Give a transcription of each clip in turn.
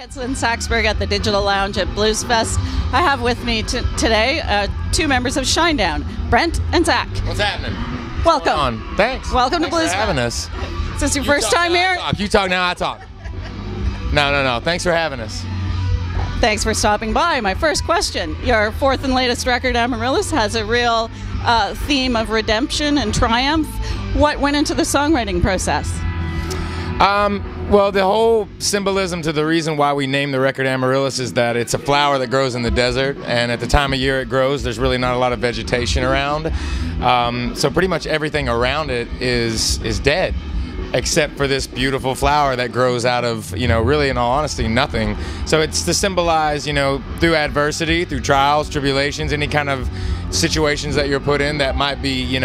It's Lynn Saxberg at the Digital Lounge at Blues Fest. I have with me today two members of Shinedown, Brent and Zach. What's happening? Welcome. Thanks. Welcome to Thanks Blues for having Fest. us. Is this your first time here? You talk now, I talk. No. Thanks for having us. Thanks for stopping by. My first question. Your fourth and latest record, Amaryllis, has a real theme of redemption and triumph. What went into the songwriting process? Well, the whole symbolism to the reason why we named the record Amaryllis is that it's a flower that grows in the desert, and at the time of year it grows, there's really not a lot of vegetation around. So pretty much everything around it is dead, except for this beautiful flower that grows out of, really, in all honesty, nothing. So it's to symbolize, through adversity, through trials, tribulations, any kind of situations that you're put in that might be,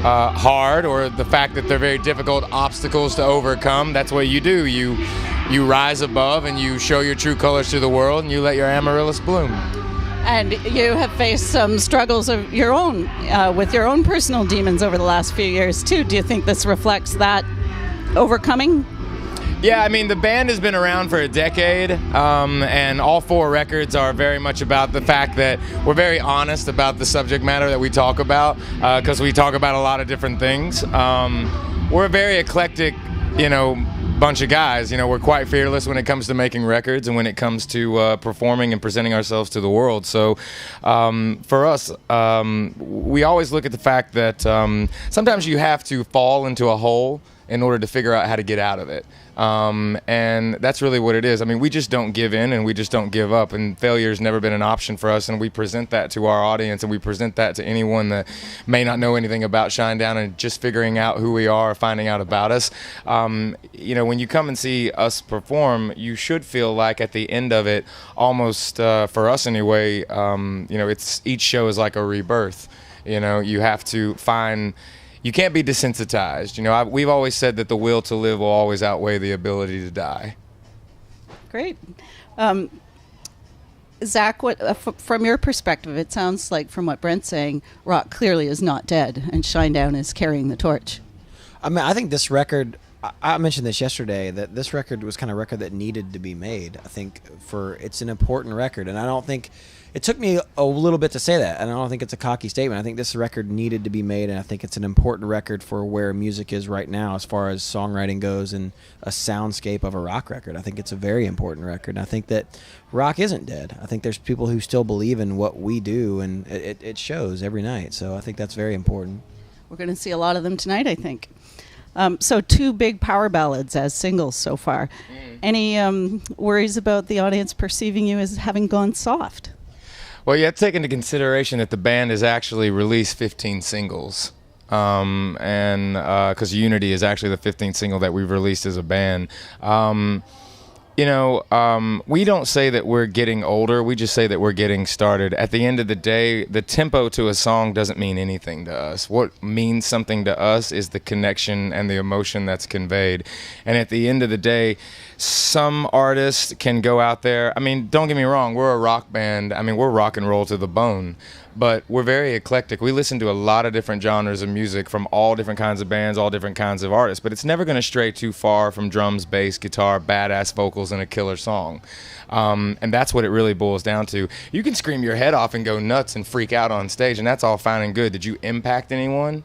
hard, or the fact that they're very difficult obstacles to overcome. That's what you do. You rise above and you show your true colors to the world, and you let your amaryllis bloom. And you have faced some struggles of your own with your own personal demons over the last few years too. Do you think this reflects that overcoming? Yeah, the band has been around for a decade, and all four records are very much about the fact that we're very honest about the subject matter that we talk about, because we talk about a lot of different things. We're a very eclectic, bunch of guys. We're quite fearless when it comes to making records and when it comes to performing and presenting ourselves to the world. So for us, we always look at the fact that sometimes you have to fall into a hole in order to figure out how to get out of it. And that's really what it is. We just don't give in and we just don't give up, and failure's never been an option for us, and we present that to our audience, and we present that to anyone that may not know anything about Shinedown and just figuring out who we are, finding out about us. When you come and see us perform, you should feel like at the end of it, almost for us anyway, it's each show is like a rebirth. You have to find. You can't be desensitized. We've always said that the will to live will always outweigh the ability to die. Great. Zach, from your perspective, it sounds like from what Brent's saying, rock clearly is not dead, and Shinedown is carrying the torch. I think this record, I mentioned this yesterday, that this record was kind of a record that needed to be made. I think it's an important record, and I don't think, it took me a little bit to say that, and I don't think it's a cocky statement. I think this record needed to be made, and I think it's an important record for where music is right now as far as songwriting goes and a soundscape of a rock record. I think it's a very important record, and I think that rock isn't dead. I think there's people who still believe in what we do, and it shows every night, so I think that's very important. We're going to see a lot of them tonight, I think. So two big power ballads as singles so far. Any worries about the audience perceiving you as having gone soft? Well, you have to take into consideration that the band has actually released 15 singles. And because Unity is actually the 15th single that we've released as a band. We don't say that we're getting older. We just say that we're getting started. At the end of the day, the tempo to a song doesn't mean anything to us. What means something to us is the connection and the emotion that's conveyed. And at the end of the day, some artists can go out there. Don't get me wrong. We're a rock band. We're rock and roll to the bone. But we're very eclectic. We listen to a lot of different genres of music from all different kinds of bands, all different kinds of artists. But it's never going to stray too far from drums, bass, guitar, badass vocals, and a killer song. And that's what it really boils down to. You can scream your head off and go nuts and freak out on stage, and that's all fine and good. Did you impact anyone?